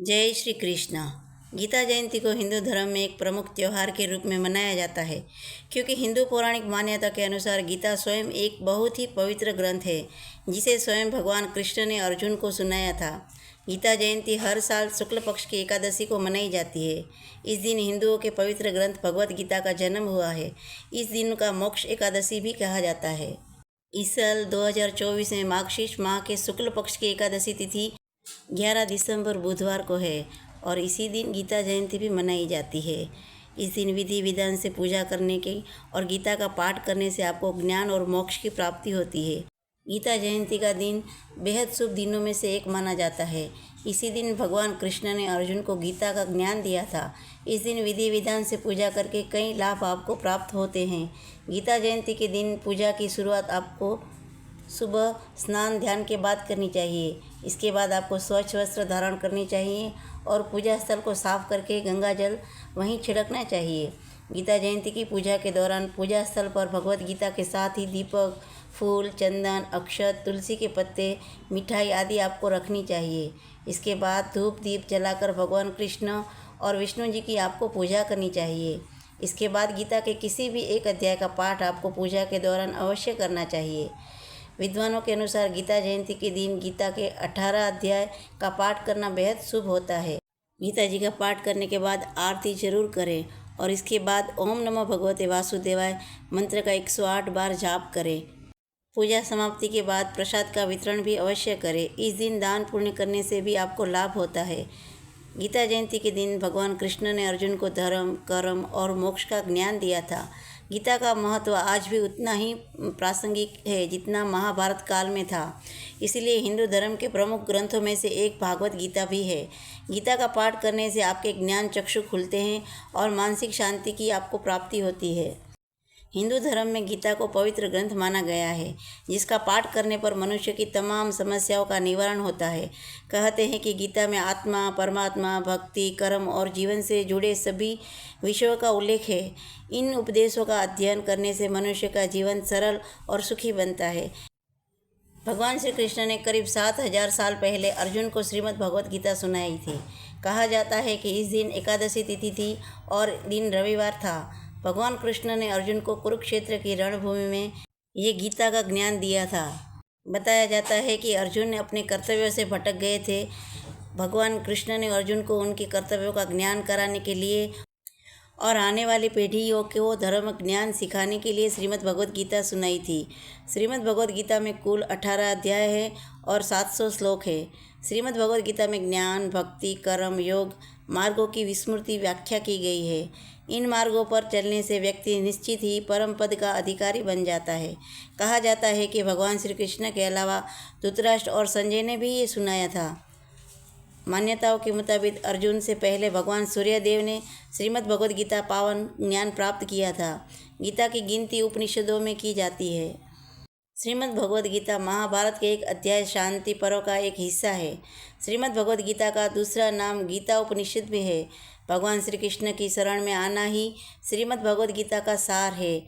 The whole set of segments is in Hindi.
जय श्री कृष्णा। गीता जयंती को हिंदू धर्म में एक प्रमुख त्यौहार के रूप में मनाया जाता है, क्योंकि हिंदू पौराणिक मान्यता के अनुसार गीता स्वयं एक बहुत ही पवित्र ग्रंथ है, जिसे स्वयं भगवान कृष्ण ने अर्जुन को सुनाया था। गीता जयंती हर साल शुक्ल पक्ष की एकादशी को मनाई जाती है। इस दिन हिंदुओं के पवित्र ग्रंथ भगवत गीता का जन्म हुआ है। इस दिन का मोक्ष एकादशी भी कहा जाता है। इस साल 2024 में मार्गशीर्ष माह के शुक्ल पक्ष की एकादशी तिथि 11 दिसंबर बुधवार को है और इसी दिन गीता जयंती भी मनाई जाती है। इस दिन विधि विधान से पूजा करने की और गीता का पाठ करने से आपको ज्ञान और मोक्ष की प्राप्ति होती है। गीता जयंती का दिन बेहद शुभ दिनों में से एक माना जाता है। इसी दिन भगवान कृष्ण ने अर्जुन को गीता का ज्ञान दिया था। इस दिन विधि विधान से पूजा करके कई लाभ आपको प्राप्त होते हैं। गीता जयंती के दिन पूजा की शुरुआत आपको सुबह स्नान ध्यान के बाद करनी चाहिए। इसके बाद आपको स्वच्छ वस्त्र धारण करनी चाहिए और पूजा स्थल को साफ करके गंगा जल वहीं छिड़कना चाहिए। गीता जयंती की पूजा के दौरान पूजा स्थल पर भगवत गीता के साथ ही दीपक, फूल, चंदन, अक्षत, तुलसी के पत्ते, मिठाई आदि आपको रखनी चाहिए। इसके बाद धूप दीप जलाकर भगवान कृष्ण और विष्णु जी की आपको पूजा करनी चाहिए। इसके बाद गीता के किसी भी एक अध्याय का पाठ आपको पूजा के दौरान अवश्य करना चाहिए। विद्वानों के अनुसार गीता जयंती के दिन गीता के 18 अध्याय का पाठ करना बेहद शुभ होता है। गीता जी का पाठ करने के बाद आरती जरूर करें और इसके बाद ओम नमो भगवते वासुदेवाय मंत्र का 108 बार जाप करें। पूजा समाप्ति के बाद प्रसाद का वितरण भी अवश्य करें। इस दिन दान पुण्य करने से भी आपको लाभ होता है। गीता जयंती के दिन भगवान कृष्ण ने अर्जुन को धर्म, कर्म और मोक्ष का ज्ञान दिया था। गीता का महत्व आज भी उतना ही प्रासंगिक है जितना महाभारत काल में था। इसलिए हिंदू धर्म के प्रमुख ग्रंथों में से एक भागवत गीता भी है। गीता का पाठ करने से आपके ज्ञान चक्षु खुलते हैं और मानसिक शांति की आपको प्राप्ति होती है। हिंदू धर्म में गीता को पवित्र ग्रंथ माना गया है, जिसका पाठ करने पर मनुष्य की तमाम समस्याओं का निवारण होता है। कहते हैं कि गीता में आत्मा, परमात्मा, भक्ति, कर्म और जीवन से जुड़े सभी विषयों का उल्लेख है। इन उपदेशों का अध्ययन करने से मनुष्य का जीवन सरल और सुखी बनता है। भगवान श्री कृष्ण ने करीब 7000 साल पहले अर्जुन को श्रीमद् भगवत गीता सुनाई थी। कहा जाता है कि इस दिन एकादशी तिथि थी और दिन रविवार था। भगवान कृष्ण ने अर्जुन को कुरुक्षेत्र की रणभूमि में ये गीता का ज्ञान दिया था। बताया जाता है कि अर्जुन ने अपने कर्तव्यों से भटक गए थे। भगवान कृष्ण ने अर्जुन को उनके कर्तव्यों का ज्ञान कराने के लिए और आने वाली पीढ़ियों को धर्म ज्ञान सिखाने के लिए श्रीमद् भगवत गीता सुनाई थी। श्रीमद् भगवत गीता में कुल 18 अध्याय है और 700 श्लोक है। श्रीमद् भगवत गीता में ज्ञान, भक्ति, कर्म, योग मार्गों की विस्मृति व्याख्या की गई है। इन मार्गों पर चलने से व्यक्ति निश्चित ही परम पद का अधिकारी बन जाता है। कहा जाता है कि भगवान श्री कृष्ण के अलावा धृतराष्ट्र और संजय ने भी ये सुनाया था। मान्यताओं के मुताबिक अर्जुन से पहले भगवान सूर्यदेव ने श्रीमद् भगवत गीता पावन ज्ञान प्राप्त किया था। गीता की गिनती उपनिषदों में की जाती है। श्रीमद् भगवत गीता महाभारत के एक अध्याय शांति पर्व का एक हिस्सा है। श्रीमद् भगवत गीता का दूसरा नाम गीता उपनिषद भी है। भगवान श्री कृष्ण की शरण में आना ही श्रीमद् भगवत गीता का सार है।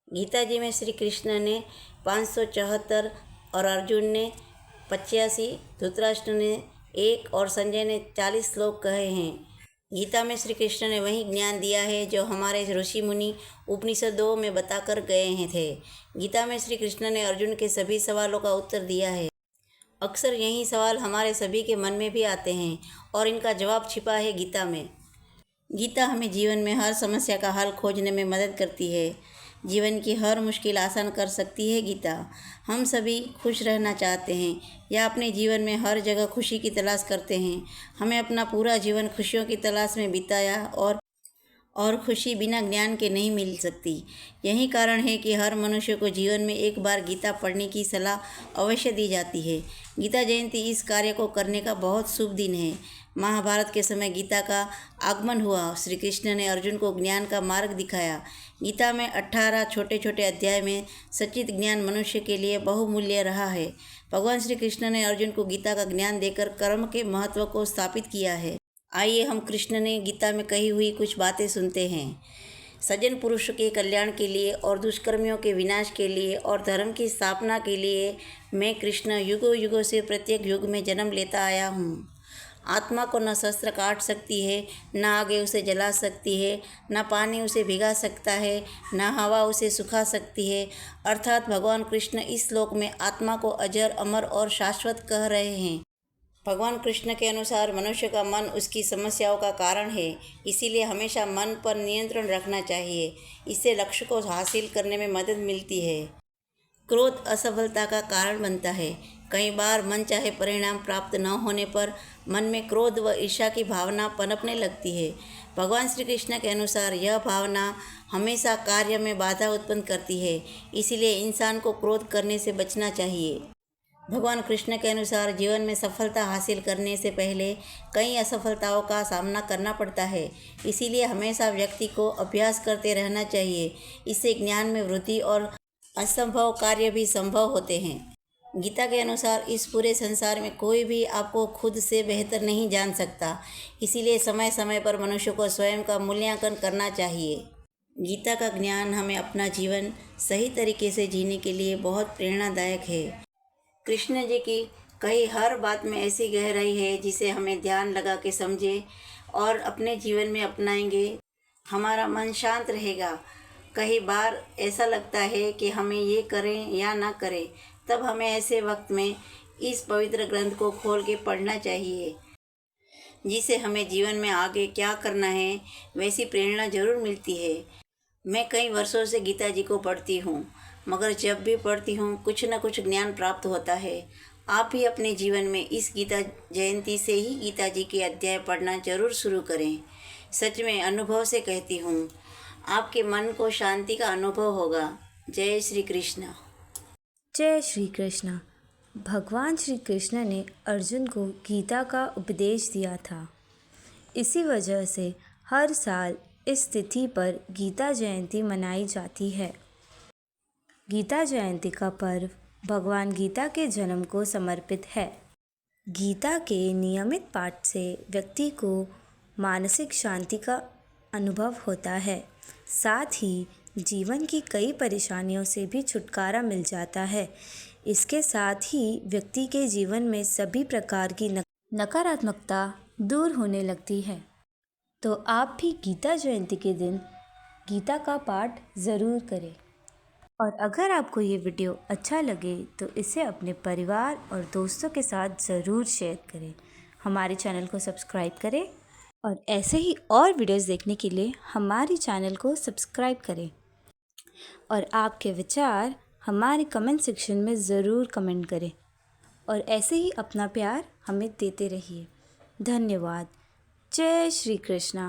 गीता जी में श्री कृष्ण ने 574 और अर्जुन ने 85, धृतराष्ट्र ने 1 और संजय ने 40 श्लोक कहे हैं। गीता में श्री कृष्ण ने वही ज्ञान दिया है जो हमारे ऋषि मुनि उपनिषदों में बताकर गए हैं थे। गीता में श्री कृष्ण ने अर्जुन के सभी सवालों का उत्तर दिया है। अक्सर यही सवाल हमारे सभी के मन में भी आते हैं और इनका जवाब छिपा है गीता में। गीता हमें जीवन में हर समस्या का हल खोजने में मदद करती है। जीवन की हर मुश्किल आसान कर सकती है गीता। हम सभी खुश रहना चाहते हैं या अपने जीवन में हर जगह खुशी की तलाश करते हैं। हमें अपना पूरा जीवन खुशियों की तलाश में बिताया और खुशी बिना ज्ञान के नहीं मिल सकती। यही कारण है कि हर मनुष्य को जीवन में एक बार गीता पढ़ने की सलाह अवश्य दी जाती है। गीता जयंती इस कार्य को करने का बहुत शुभ दिन है। महाभारत के समय गीता का आगमन हुआ। श्री कृष्ण ने अर्जुन को ज्ञान का मार्ग दिखाया। गीता में 18 छोटे छोटे अध्याय में सच्चित ज्ञान मनुष्य के लिए बहुमूल्य रहा है। भगवान श्री कृष्ण ने अर्जुन को गीता का ज्ञान देकर कर्म के महत्व को स्थापित किया है। आइए हम कृष्ण ने गीता में कही हुई कुछ बातें सुनते हैं। सज्जन पुरुष के कल्याण के लिए और दुष्कर्मियों के विनाश के लिए और धर्म की स्थापना के लिए मैं कृष्ण युगों युगों से प्रत्येक युग में जन्म लेता आया हूँ। आत्मा को न शस्त्र काट सकती है, न आगे उसे जला सकती है, न पानी उसे भिगा सकता है, न हवा उसे सुखा सकती है। अर्थात भगवान कृष्ण इस श्लोक में आत्मा को अजर, अमर और शाश्वत कह रहे हैं। भगवान कृष्ण के अनुसार मनुष्य का मन उसकी समस्याओं का कारण है, इसीलिए हमेशा मन पर नियंत्रण रखना चाहिए। इससे लक्ष्य को हासिल करने में मदद मिलती है। क्रोध असफलता का कारण बनता है। कई बार मनचाहे परिणाम प्राप्त न होने पर मन में क्रोध व ईर्ष्या की भावना पनपने लगती है। भगवान श्री कृष्ण के अनुसार यह भावना हमेशा कार्य में बाधा उत्पन्न करती है, इसीलिए इंसान को क्रोध करने से बचना चाहिए। भगवान कृष्ण के अनुसार जीवन में सफलता हासिल करने से पहले कई असफलताओं का सामना करना पड़ता है, इसीलिए हमेशा व्यक्ति को अभ्यास करते रहना चाहिए। इससे ज्ञान में वृद्धि और असंभव कार्य भी संभव होते हैं। गीता के अनुसार इस पूरे संसार में कोई भी आपको खुद से बेहतर नहीं जान सकता, इसीलिए समय समय पर मनुष्य को स्वयं का मूल्यांकन करना चाहिए। गीता का ज्ञान हमें अपना जीवन सही तरीके से जीने के लिए बहुत प्रेरणादायक है। कृष्ण जी की कही हर बात में ऐसी गहराई है जिसे हमें ध्यान लगा के समझे और अपने जीवन में अपनाएंगे, हमारा मन शांत रहेगा। कई बार ऐसा लगता है कि हमें ये करें या ना करें, तब हमें ऐसे वक्त में इस पवित्र ग्रंथ को खोल के पढ़ना चाहिए, जिससे हमें जीवन में आगे क्या करना है वैसी प्रेरणा जरूर मिलती है। मैं कई वर्षों से गीता जी को पढ़ती हूँ, मगर जब भी पढ़ती हूँ कुछ न कुछ ज्ञान प्राप्त होता है। आप भी अपने जीवन में इस गीता जयंती से ही गीता जी के अध्याय पढ़ना जरूर शुरू करें। सच में अनुभव से कहती हूँ, आपके मन को शांति का अनुभव होगा। जय श्री कृष्ण। जय श्री कृष्ण। भगवान श्री कृष्ण ने अर्जुन को गीता का उपदेश दिया था। इसी वजह से हर साल इस तिथि पर गीता जयंती मनाई जाती है। गीता जयंती का पर्व भगवान गीता के जन्म को समर्पित है। गीता के नियमित पाठ से व्यक्ति को मानसिक शांति का अनुभव होता है, साथ ही जीवन की कई परेशानियों से भी छुटकारा मिल जाता है। इसके साथ ही व्यक्ति के जीवन में सभी प्रकार की नकारात्मकता दूर होने लगती है। तो आप भी गीता जयंती के दिन गीता का पाठ ज़रूर करें। और अगर आपको ये वीडियो अच्छा लगे तो इसे अपने परिवार और दोस्तों के साथ ज़रूर शेयर करें। हमारे चैनल को सब्सक्राइब करें और ऐसे ही और वीडियोस देखने के लिए हमारे चैनल को सब्सक्राइब करें। और आपके विचार हमारे कमेंट सेक्शन में ज़रूर कमेंट करें और ऐसे ही अपना प्यार हमें देते रहिए। धन्यवाद। जय श्री कृष्णा।